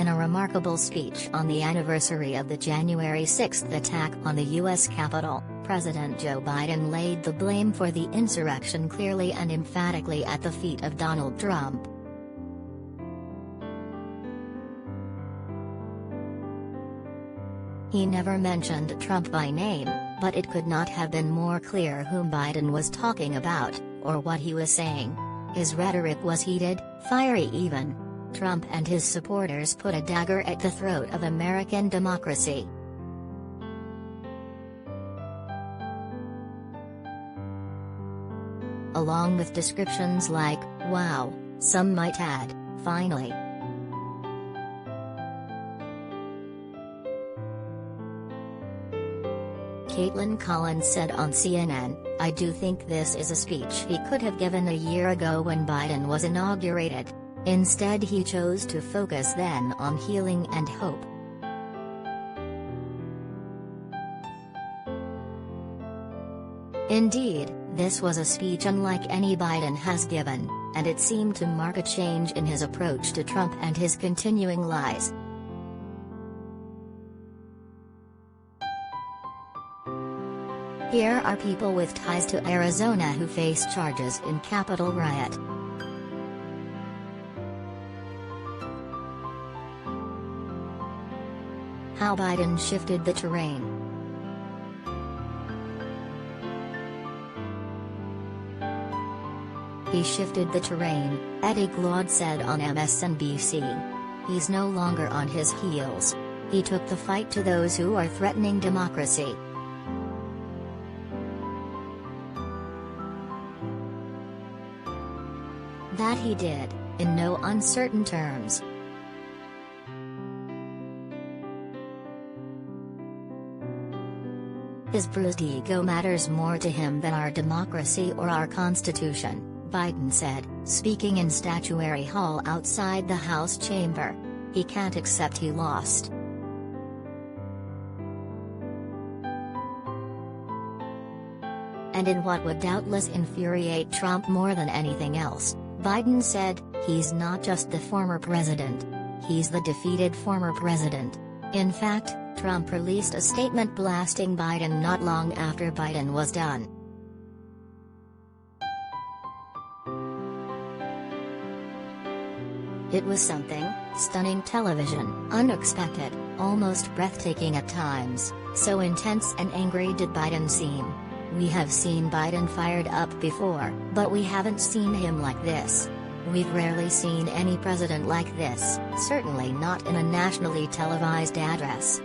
In a remarkable speech on the anniversary of the January 6 attack on the U.S. Capitol, President Joe Biden laid the blame for the insurrection clearly and emphatically at the feet of Donald Trump. He never mentioned Trump by name, but it could not have been more clear whom Biden was talking about, or what he was saying. His rhetoric was heated, fiery even. Trump and his supporters put a dagger at the throat of American democracy. Along with descriptions like, "Wow," some might add, "Finally." Caitlin Collins said on CNN, "I do think this is a speech he could have given a year ago when Biden was inaugurated. Instead he chose to focus then on healing and hope." Indeed, this was a speech unlike any Biden has given, and it seemed to mark a change in his approach to Trump and his continuing lies. Here are people with ties to Arizona who face charges in Capitol riot. How Biden shifted the terrain. He shifted the terrain, Eddie Glaude said on MSNBC. He's no longer on his heels. He took the fight to those who are threatening democracy. That he did, in no uncertain terms. His bruised ego matters more to him than our democracy or our Constitution, Biden said, speaking in Statuary Hall outside the House chamber. He can't accept he lost. And in what would doubtless infuriate Trump more than anything else, Biden said, he's not just the former president. He's the defeated former president. In fact, Trump released a statement blasting Biden not long after Biden was done. It was something, stunning television, unexpected, almost breathtaking at times, so intense and angry did Biden seem. We have seen Biden fired up before, but we haven't seen him like this. We've rarely seen any president like this, certainly not in a nationally televised address.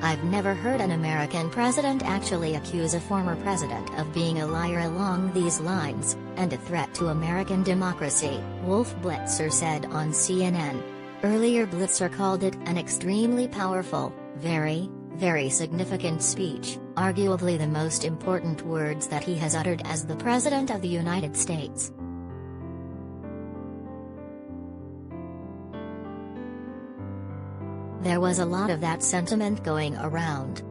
I've never heard an American president actually accuse a former president of being a liar along these lines, and a threat to American democracy, Wolf Blitzer said on CNN. Earlier Blitzer called it an extremely powerful, very significant speech, arguably the most important words that he has uttered as the President of the United States. There was a lot of that sentiment going around.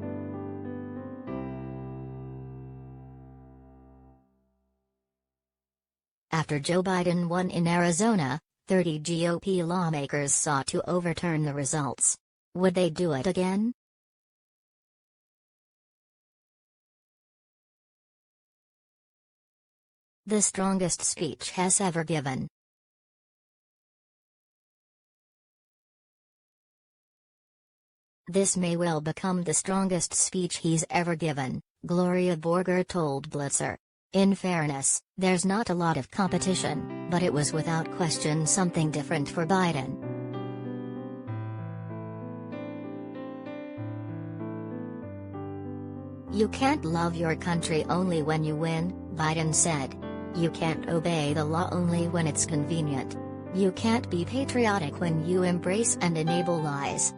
After Joe Biden won in Arizona, 30 GOP lawmakers sought to overturn the results. Would they do it again? The strongest speech Hess ever given. This may well become the strongest speech he's ever given, Gloria Borger told Blitzer. In fairness, there's not a lot of competition, but it was without question something different for Biden. You can't love your country only when you win, Biden said. You can't obey the law only when it's convenient. You can't be patriotic when you embrace and enable lies.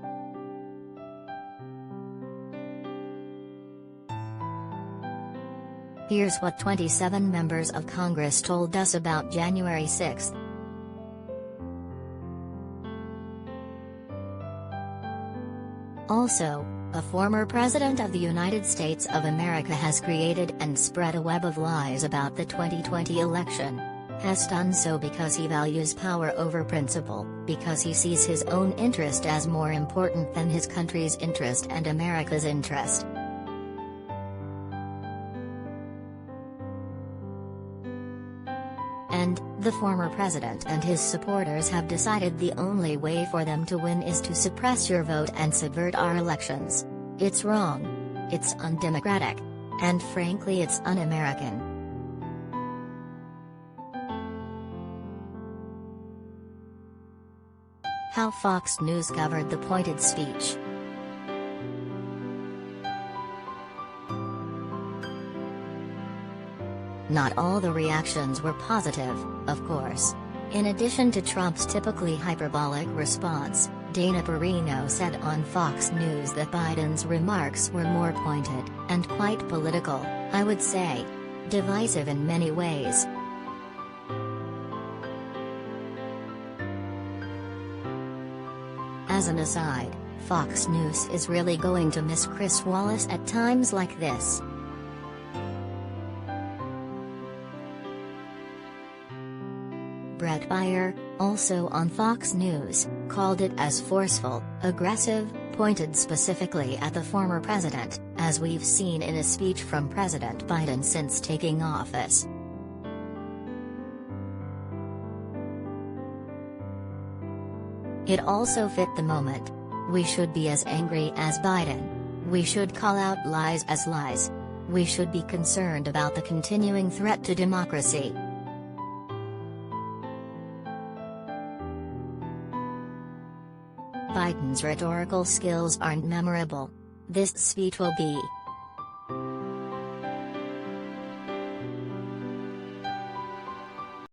Here's what 27 members of Congress told us about January 6. Also, a former president of the United States of America has created and spread a web of lies about the 2020 election. has done so because he values power over principle, because he sees his own interest as more important than his country's interest and America's interest. And, the former president and his supporters have decided the only way for them to win is to suppress your vote and subvert our elections. It's wrong. It's undemocratic. And frankly, it's un-American. How Fox News covered the pointed speech. Not all the reactions were positive, of course. In addition to Trump's typically hyperbolic response, Dana Perino said on Fox News that Biden's remarks were more pointed, and quite political, I would say. Divisive in many ways. As an aside, Fox News is really going to miss Chris Wallace at times like this. Brett Baier, also on Fox News, called it as forceful, aggressive, pointed specifically at the former president, as we've seen in a speech from President Biden since taking office. It also fit the moment. We should be as angry as Biden. We should call out lies as lies. We should be concerned about the continuing threat to democracy. Biden's rhetorical skills aren't memorable. This speech will be.